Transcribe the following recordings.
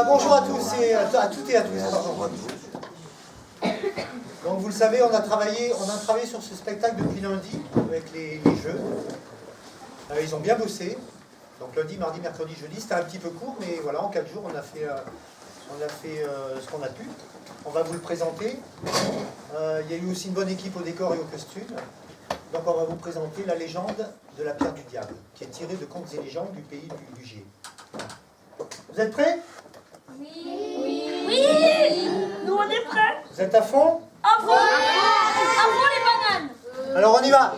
Bonjour à tous à toutes et à tous. Pardon. Donc vous le savez, on a travaillé sur ce spectacle depuis lundi avec les jeux. Ils ont bien bossé. Donc lundi, mardi, mercredi, jeudi, c'était un petit peu court, mais voilà, en 4 jours, on a fait ce qu'on a pu. On va vous le présenter. Il y a eu aussi une bonne équipe au décor et au costume. Donc on va vous présenter la légende de la pierre du diable, qui est tirée de contes et légendes du pays du Gier. Vous êtes prêts? Oui. Nous on est prêts. Vous êtes à fond? À fond les bananes. Alors on y va.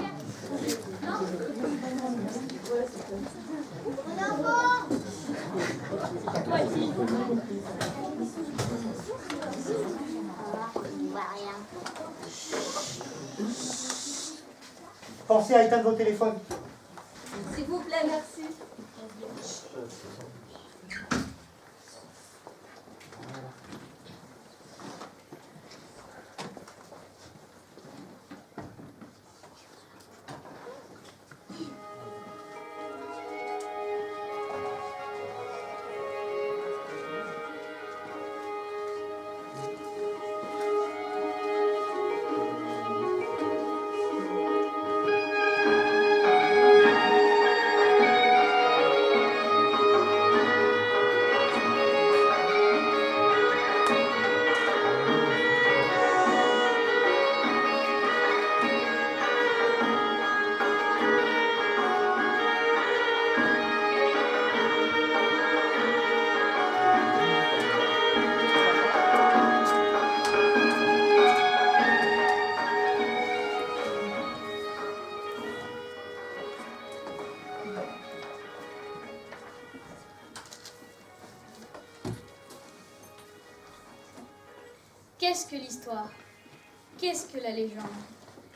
Pensez à éteindre vos téléphones. S'il vous plaît, merci. Qu'est-ce que l'histoire? Qu'est-ce que la légende?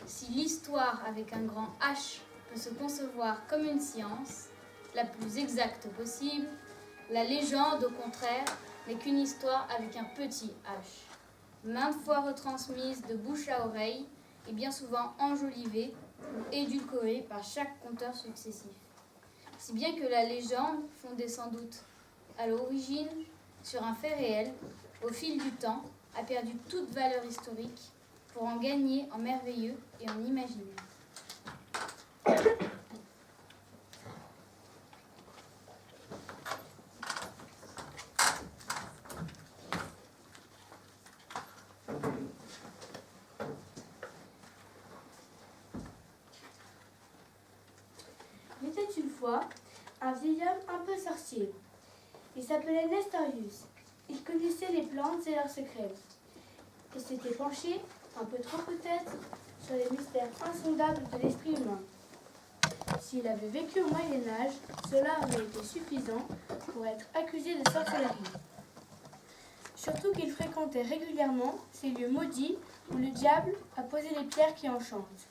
Si l'histoire avec un grand H peut se concevoir comme une science, la plus exacte possible, la légende, au contraire, n'est qu'une histoire avec un petit H, maintes fois retransmise de bouche à oreille et bien souvent enjolivée ou édulcorée par chaque conteur successif. Si bien que la légende, fondée sans doute à l'origine sur un fait réel, au fil du temps, a perdu toute valeur historique pour en gagner en merveilleux et en imaginaire. Il était une fois un vieil homme un peu sorcier. Il s'appelait Nestorius. Il connaissait les plantes et leurs secrets. Il s'était penché, un peu trop peut-être, sur les mystères insondables de l'esprit humain. S'il avait vécu au Moyen-Âge, cela aurait été suffisant pour être accusé de sorcellerie. Surtout qu'il fréquentait régulièrement ces lieux maudits où le diable a posé les pierres qui enchantent,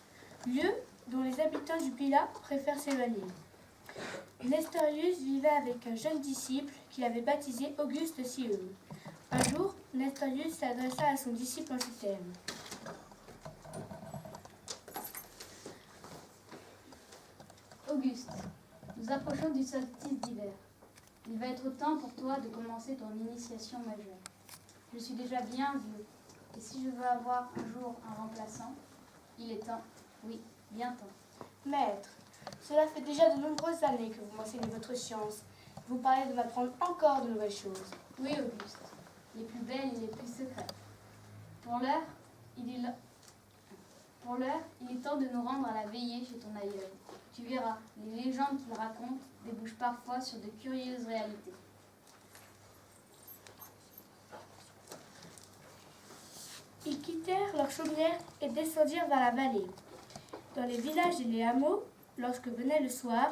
lieux dont les habitants du Pilat préfèrent s'éloigner. Nestorius vivait avec un jeune disciple qu'il avait baptisé Auguste Sileum. Un jour, Nestorius s'adressa à son disciple en ces termes. Auguste, nous approchons du solstice d'hiver. Il va être temps pour toi de commencer ton initiation majeure. Je suis déjà bien vieux, et si je veux avoir un jour un remplaçant, il est temps, oui, bien temps. Maître, cela fait déjà de nombreuses années que vous m'enseignez votre science. Vous parlez de m'apprendre encore de nouvelles choses. Oui, Auguste, les plus belles et les plus secrètes. Pour l'heure, il est temps de nous rendre à la veillée chez ton aïeul. Tu verras, les légendes qu'il raconte débouchent parfois sur de curieuses réalités. Ils quittèrent leur chaumière et descendirent vers la vallée. Dans les villages et les hameaux, lorsque venait le soir,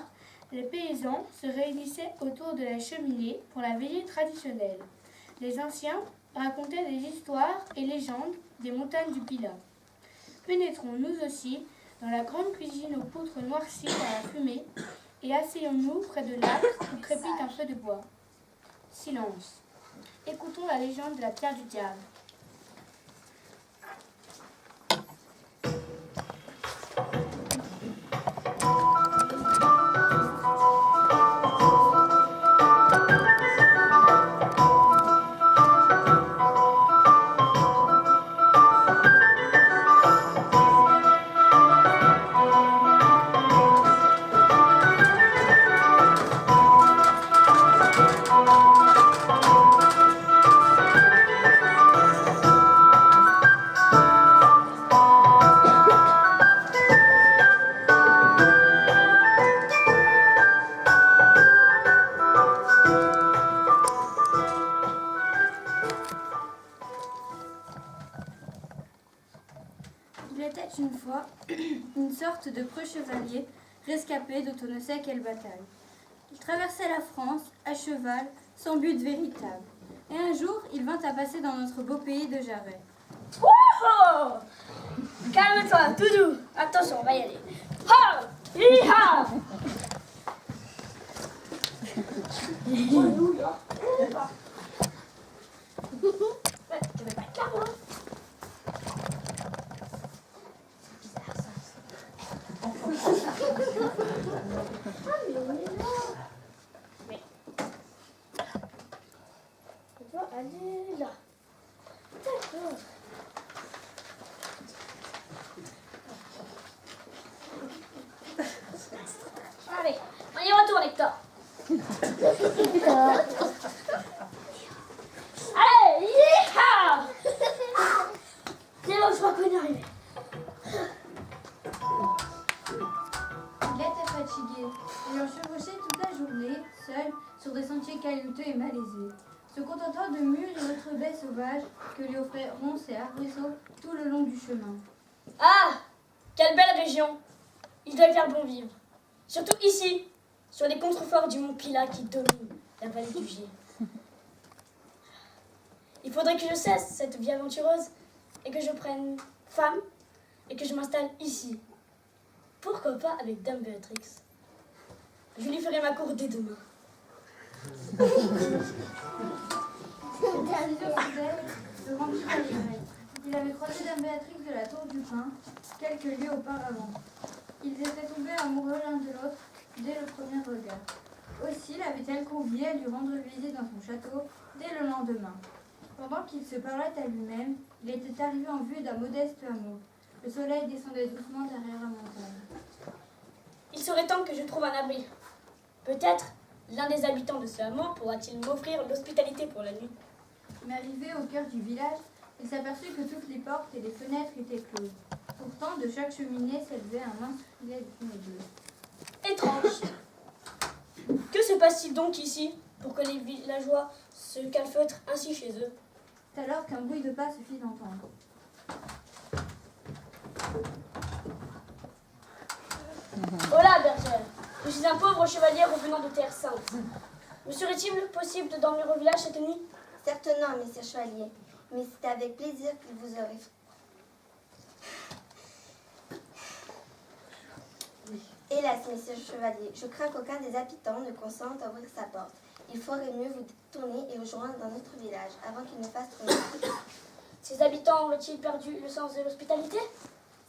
les paysans se réunissaient autour de la cheminée pour la veillée traditionnelle. Les anciens racontaient des histoires et légendes des montagnes du Pilat. Pénétrons nous aussi dans la grande cuisine aux poutres noircies par la fumée, et asseyons-nous près de l'âtre où crépite un feu de bois. Silence. Écoutons la légende de la pierre du diable. Il était une fois une sorte de preux chevalier rescapé dont on ne sait quelle bataille. Il traversait la France à cheval, sans but véritable. Et un jour, il vint à passer dans notre beau pays de Jarret. Oh, calme-toi, tout doux. Attention, on va y aller. Ha! Hi-ha! Tu veux pas être là, moi? On doit aller là. D'accord. Allez, on y retourne, Hector. Allez, hi-ha! C'est bon, je crois qu'on est arrivé. Il était fatigué, ayant chevauché toute la journée, seul, sur des sentiers caillouteux et malaisés, se contentant de mûres et autres baies sauvages que lui offraient ronces et arbrisseaux tout le long du chemin. Ah, quelle belle région. Il doit y faire bon vivre. Surtout ici, sur les contreforts du mont Pilat qui domine la vallée du Gier. Il faudrait que je cesse cette vie aventureuse et que je prenne femme et que je m'installe ici. Pourquoi pas avec Dame Béatrix? Je lui ferai ma cour dès demain. Le rendu à Jarret. Il avait croisé Dame Béatrix de la Tour du Pin quelques lieues auparavant. Ils étaient tombés amoureux l'un de l'autre dès le premier regard. Aussi l'avait-elle convié à lui rendre visite dans son château dès le lendemain. Pendant qu'il se parlait à lui-même, il était arrivé en vue d'un modeste hameau. Le soleil descendait doucement derrière la montagne. Il serait temps que je trouve un abri. Peut-être l'un des habitants de ce hameau pourra-t-il m'offrir l'hospitalité pour la nuit. Mais arrivé au cœur du village, il s'aperçut que toutes les portes et les fenêtres étaient closes. Pourtant, de chaque cheminée s'élevait un mince filet de fumée bleue. Étrange. Que se passe-t-il donc ici pour que les villageois se calfeutrent ainsi chez eux? C'est alors qu'un bruit de pas se fit entendre. Hola, bergère. Je suis un pauvre chevalier revenant de terre sainte. Me serait-il possible de dormir au village cette nuit? Certes non, messieurs chevaliers, mais c'est avec plaisir que vous aurez... Hélas, messieurs chevaliers, je crains qu'aucun des habitants ne consente à ouvrir sa porte. Il faudrait mieux vous tourner et rejoindre dans notre village avant qu'il ne fasse trop noir. Ces habitants ont-ils perdu le sens de l'hospitalité?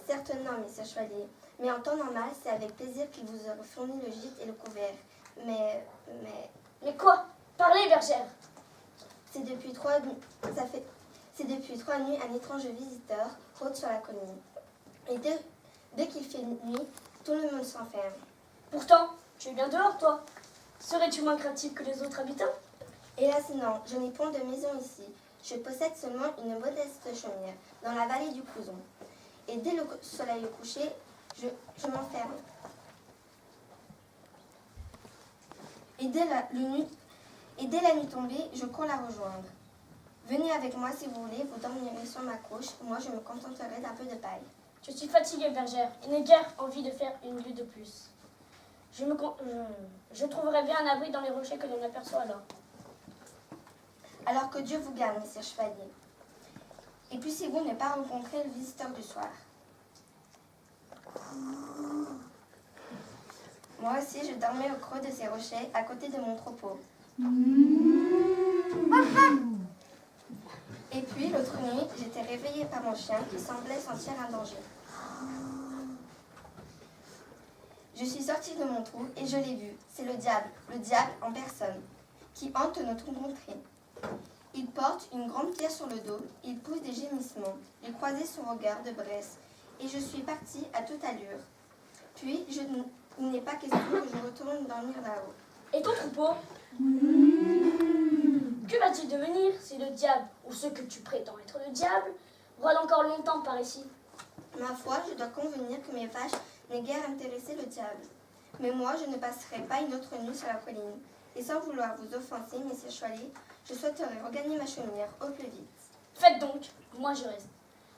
Certes non, messieurs chevaliers, mais en temps normal, c'est avec plaisir qu'ils vous auraient fourni le gîte et le couvert. Mais Mais quoi? Parlez, bergère. c'est depuis 3 nuits un étrange visiteur rôde sur la colline. Et dès qu'il fait nuit, tout le monde s'enferme. Pourtant, tu es bien dehors, toi. Serais-tu moins craintif que les autres habitants? Hélas non, je n'ai point de maison ici. Je possède seulement une modeste chaumière dans la vallée du Couson. Et dès le soleil couché, je m'enferme. Et dès la nuit tombée, je cours la rejoindre. Venez avec moi si vous voulez, vous dormirez sur ma couche, moi je me contenterai d'un peu de paille. Je suis fatiguée, bergère, et n'ai guère envie de faire une lieue de plus. Je trouverai bien un abri dans les rochers que l'on aperçoit là. Alors que Dieu vous garde, messieurs chevaliers. Et puissiez-vous ne pas rencontrer le visiteur du soir. Moi aussi, je dormais au creux de ces rochers, à côté de mon troupeau. Et puis, l'autre nuit, j'étais réveillée par mon chien qui semblait sentir un danger. Je suis sortie de mon trou et je l'ai vu. C'est le diable en personne, qui hante notre contrée. Il porte une grande pierre sur le dos, il pousse des gémissements, il croisait son regard de Bresse, et je suis partie à toute allure. Puis, il n'est pas question que je retourne dormir là-haut. Et ton troupeau? Que va-t-il devenir si le diable, ou ce que tu prétends être le diable, rôde encore longtemps par ici? Ma foi, je dois convenir que mes vaches n'aient guère intéressé le diable. Mais moi, je ne passerai pas une autre nuit sur la colline. Et sans vouloir vous offenser, messieurs Choilet, je souhaiterais regagner ma chaumière au plus vite. Faites donc, moi je reste.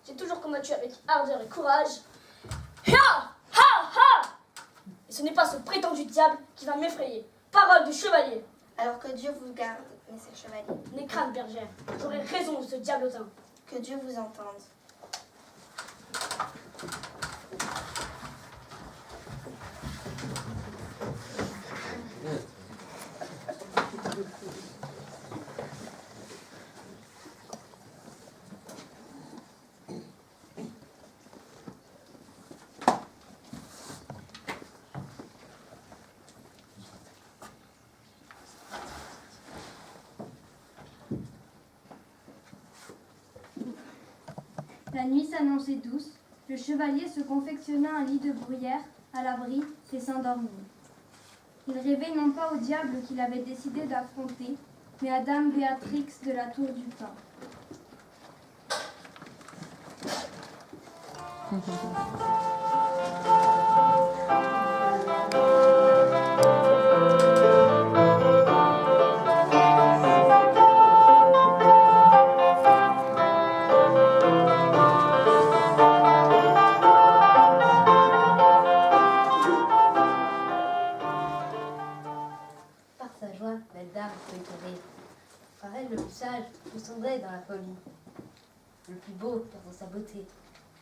J'ai toujours combattu avec ardeur et courage. Ha! Ha! Ha! Et ce n'est pas ce prétendu diable qui va m'effrayer. Parole de chevalier. Alors que Dieu vous garde, messieurs Chevaliers. N'aie crainte, bergère. J'aurai raison de ce diablotin. Que Dieu vous entende. La nuit s'annonçait douce, le chevalier se confectionna un lit de bruyère à l'abri et s'endormit. Il rêvait non pas au diable qu'il avait décidé d'affronter, mais à Dame Béatrix de la Tour du Pin. Par sa joie, belle dame peut étonner. Par elle, le plus sage peut sombrer dans la folie. Le plus beau perdre sa beauté,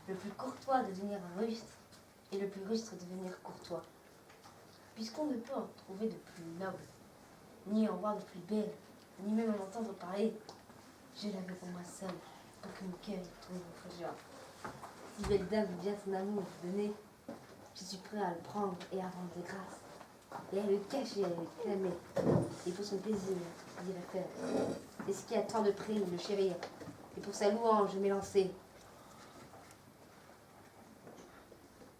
le plus courtois devenir un rustre, et le plus rustre devenir courtois. Puisqu'on ne peut en trouver de plus noble, ni en voir de plus belle, ni même en entendre parler, je l'avais pour moi seule, pour que mon cœur y trouve votre joie. Si belle dame veut bien son amour vous donner, je suis prêt à le prendre et à rendre de grâce. Et à le cacher, à le clamer. Et pour son plaisir, j'irai faire. Et ce qui a tant de prix, le chérir. Et pour sa louange, je m'élancer.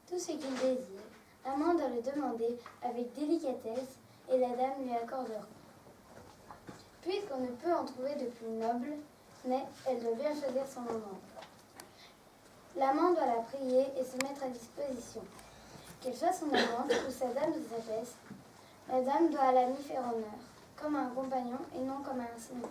Tout ce qu'il désire, l'amant doit le demander avec délicatesse et la dame lui accordera. Puisqu'on ne peut en trouver de plus noble, mais elle doit bien choisir son moment. L'amant doit la prier et se mettre à disposition. Qu'elle soit son amante ou sa dame de sagesse, la dame doit à l'ami faire honneur, comme un compagnon et non comme un seigneur.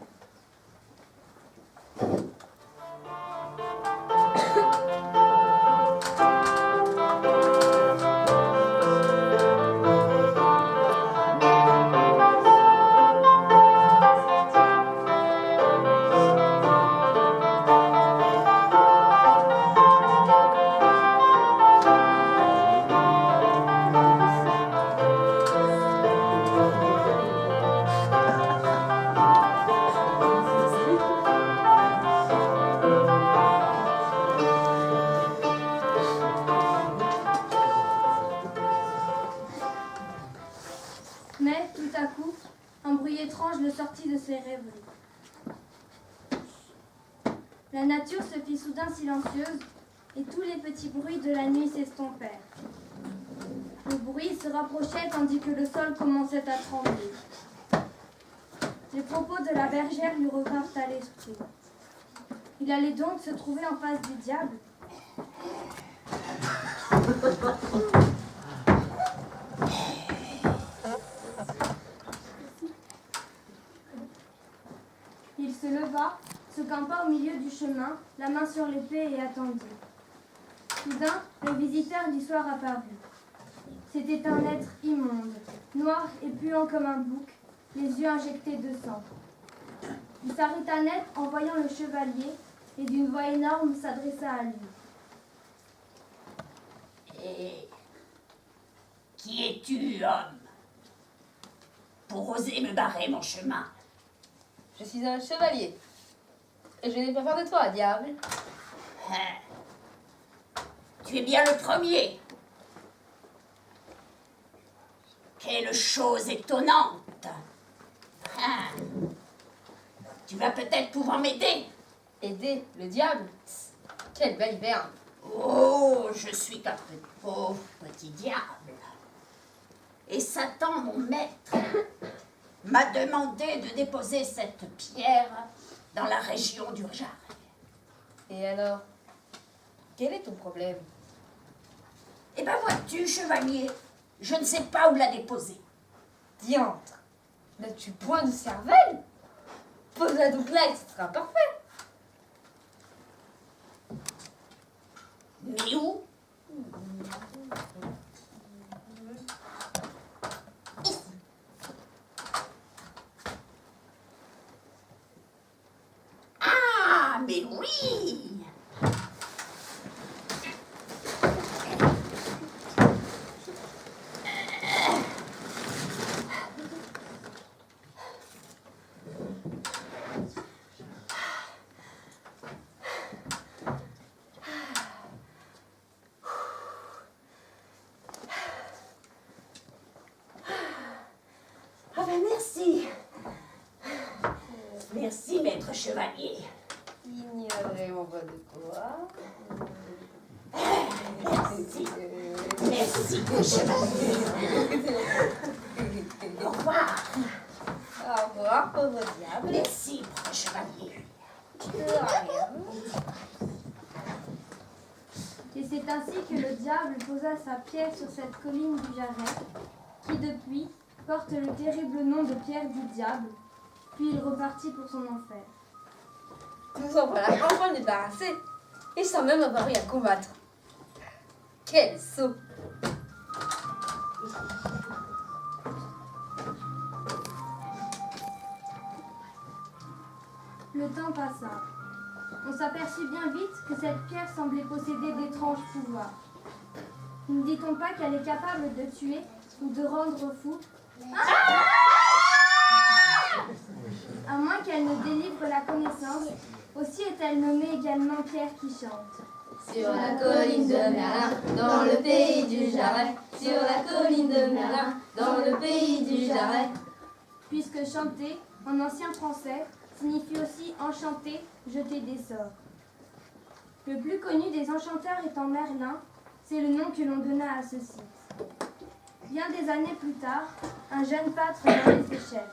Mais, tout à coup, un bruit étrange le sortit de ses rêveries. La nature se fit soudain silencieuse et tous les petits bruits de la nuit s'estompèrent. Le bruit se rapprochait tandis que le sol commençait à trembler. Les propos de la bergère lui revinrent à l'esprit. Il allait donc se trouver en face du diable. Il se leva, se campa au milieu du chemin, la main sur l'épée et attendit. Soudain, le visiteur du soir apparut. C'était un être immonde, noir et puant comme un bouc, les yeux injectés de sang. Il s'arrêta net en voyant le chevalier et d'une voix énorme s'adressa à lui. Et es-tu, homme, pour oser me barrer mon chemin? Je suis un chevalier. Et je n'ai pas peur de toi, diable. Hein? Tu es bien le premier. Quelle chose étonnante. Hein? Tu vas peut-être pouvoir m'aider. Aider le diable? Quelle belle hiverne. Oh, je suis qu'un pauvre petit diable. Et Satan, mon maître, m'a demandé de déposer cette pierre dans la région du Jarret. Et alors, quel est ton problème? Eh ben vois-tu, chevalier, je ne sais pas où la déposer. Diantre, n'as-tu point de cervelle? Pose-la donc là et ce sera parfait. Mais où? Ici. Ah, mais oui! Ah ben merci. Merci, maître chevalier. Il n'y a vraiment pas de quoi. Merci. Merci, chevalier. Au revoir. Au revoir, pauvre diable. Merci, chevalier. De rien. Et c'est ainsi que le diable posa sa pierre sur cette colline du Jarret, qui depuis porte le terrible nom de pierre du diable, puis il repartit pour son enfer. Nous en voilà enfin débarrassés, et sans même avoir eu à combattre. Quel sot! Le temps passa. On s'aperçut bien vite que cette pierre semblait posséder d'étranges pouvoirs. Ne dit-on pas qu'elle est capable de tuer ou de rendre fou? À moins qu'elle ne délivre la connaissance, aussi est-elle nommée également pierre qui chante. Sur la colline de Merlin, dans le pays du Jarret. Sur la colline de Merlin, dans le pays du Jarret. Puisque chanter, en ancien français, signifie aussi enchanter, jeter des sorts. Le plus connu des enchanteurs étant Merlin, c'est le nom que l'on donna à ce site. Bien des années plus tard, un jeune pâtre nommé ses chefs.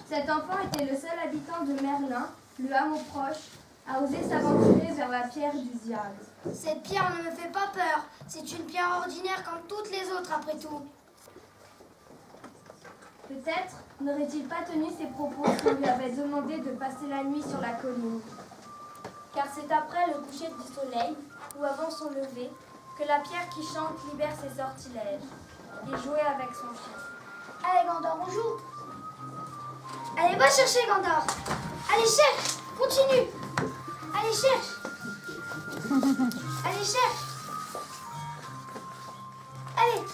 Cet enfant était le seul habitant de Merlin, le hameau proche, à oser s'aventurer vers la pierre du diable. Cette pierre ne me fait pas peur. C'est une pierre ordinaire comme toutes les autres après tout. Peut-être n'aurait-il pas tenu ses propos si on lui avait demandé de passer la nuit sur la colline. Car c'est après le coucher du soleil, ou avant son lever, que la pierre qui chante libère ses sortilèges et jouait avec son chien. Allez, Gandor, on joue. Allez, va chercher, Gandor. Allez, cherche. Continue. Allez, cherche. Allez, cherche. Allez.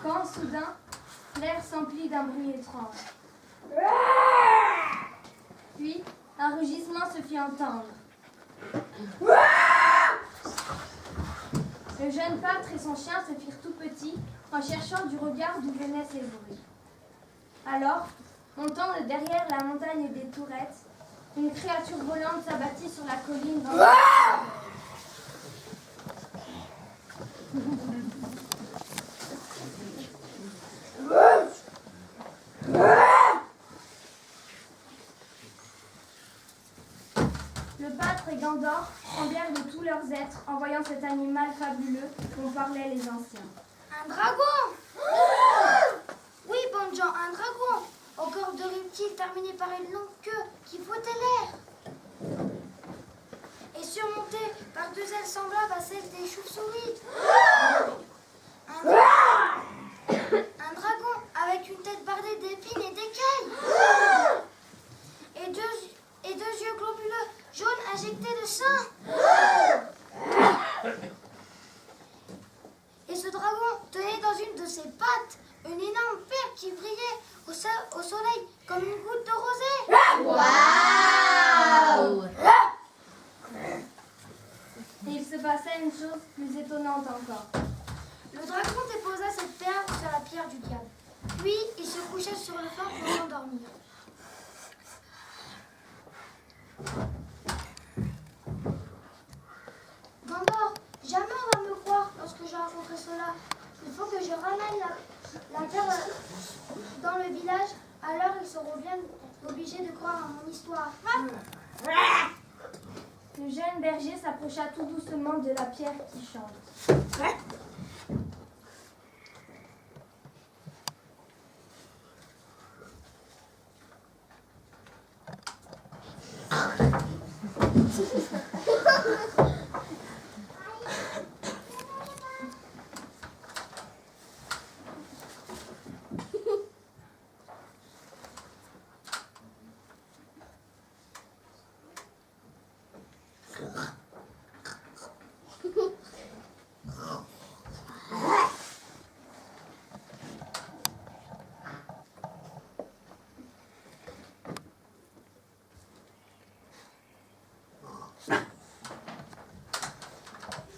Quand, soudain, l'air s'emplit d'un bruit étrange. Puis, un rugissement se fit entendre. Le jeune pâtre et son chien se firent tout petits en cherchant du regard d'où venaient ces bruits. Alors, montant de derrière la montagne des Tourettes, une créature volante s'abattit sur la colline dans Le pâtre et Gandor tremblèrent de tous leurs êtres en voyant cet animal fabuleux dont parlaient les anciens. Un dragon. Oui, bonnes gens, un dragon. Au corps de reptile terminé par une longue queue qui frottait l'air. Et surmonté par ailes semblables à celles des chauves-souris. Un dragon avec une tête bardée d'épines et d'écailles. Et deux yeux globuleux jaunes injectés de sang. Et ce dragon tenait dans une de ses pattes une énorme perle qui brillait au soleil comme une goutte de rosée. Waouh! Et il se passait une chose plus étonnante encore. Le dragon déposa cette perle sur la pierre du diable. Puis il se coucha sur le fort pour s'endormir. Gandor, jamais on va me croire lorsque je raconterai cela. Il faut que je ramène la perle dans le village, alors ils seront bien obligés de croire à mon histoire. Le jeune berger s'approcha tout doucement de la pierre qui chante.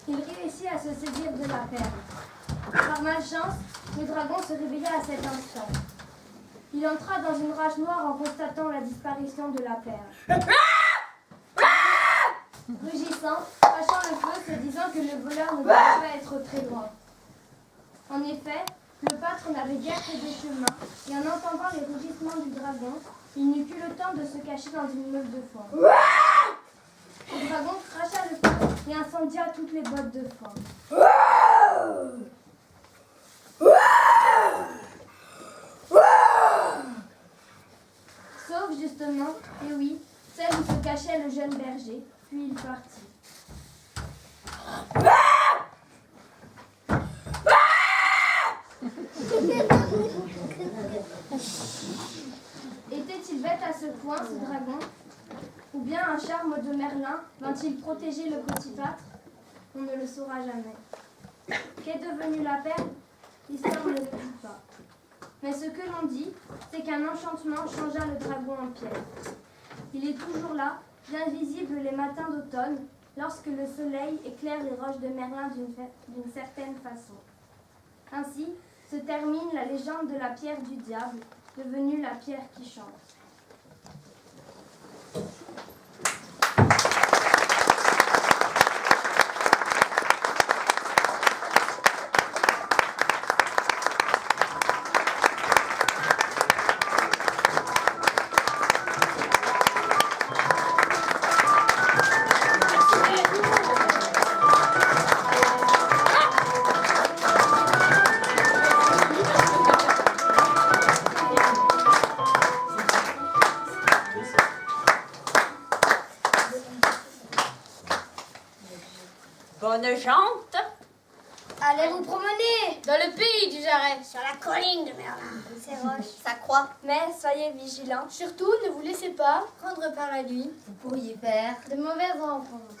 Il réussit à se saisir de la perle. Par malchance, le dragon se réveilla à cet instant. Il entra dans une rage noire en constatant la disparition de la perle. Rugissant, crachant le feu, se disant que le voleur ne devait pas être très loin. En effet, le pâtre n'avait guère fait de chemin, et en entendant les rugissements du dragon, il n'eut que le temps de se cacher dans une meule de foin. Le dragon cracha le feu et incendia toutes les bottes de foin. Sauf justement, et oui, celle où se cachait le jeune berger, puis il partit. Était-il bête à ce point, ce dragon? Ou bien un charme de Merlin vint-il protéger le petit pâtre? On ne le saura jamais. Qu'est devenue la perle? L'histoire ne le dit pas. Mais ce que l'on dit, c'est qu'un enchantement changea le dragon en pierre. Il est toujours là, bien visible les matins d'automne, lorsque le soleil éclaire les roches de Merlin d'une certaine façon. Ainsi se termine la légende de la pierre du diable, devenue la pierre qui chante. Bonne jante. Allez vous promener Dans le pays du Jarret. sur la colline de Merlin. Ces roches, ça croît. Mais soyez vigilants. Surtout, ne vous laissez pas prendre par la nuit Vous pourriez faire. de mauvaises rencontres.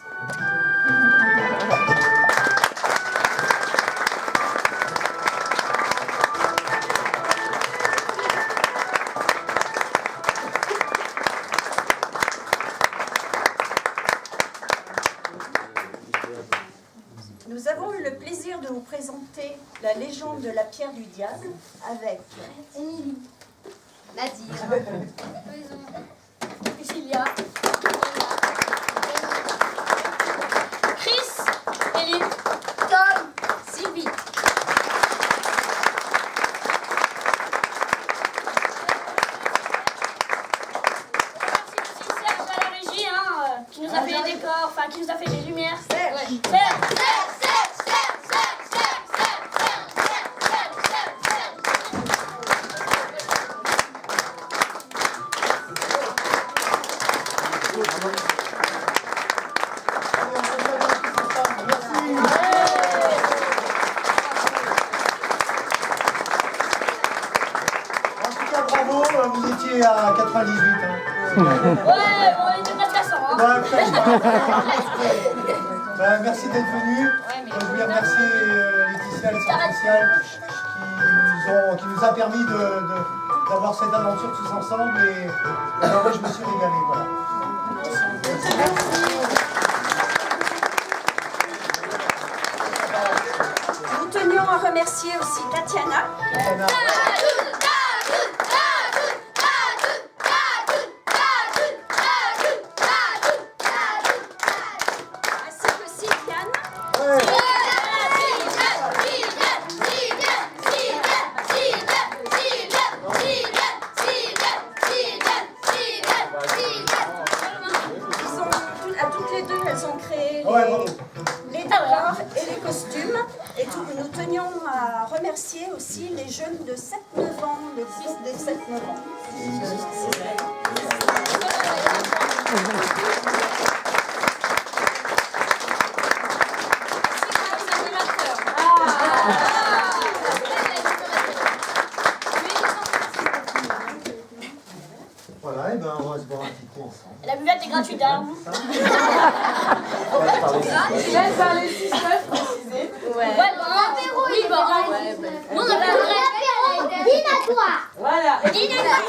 Nous avons eu le plaisir de vous présenter la légende de la pierre du diable avec Émilie, Nadir. Julia, Chris, Ellie, Tom, Sylvie. Merci aussi Serge à la régie, qui nous a fait les décors, enfin qui nous a fait les lumières. Serge. Ouais. Serge. Allez, on se fait un petit peu de temps. Ouais, on était presque à 100. Hein. Ouais, merci d'être venu. Je voulais remercier Laetitia et le Centre social qui nous a permis d'avoir cette aventure tous ensemble. Et moi, je me suis régalé. Voilà. Nous tenions à remercier aussi Tatiana. Ainsi que Sylviane. À toutes les deux, elles ont créé les décors et les costumes. Et nous tenions à remercier aussi les jeunes de 7-9 ans, le groupe des 7-9 ans. Voilà, et ben on va se boire un petit coup ensemble. La buvette est gratuite, hein. Laisse par les 6 meufs préciser. Ouais, bah, oui, bah, nous on a fait un vrai. Dînatoire. Voilà. Dînatoire.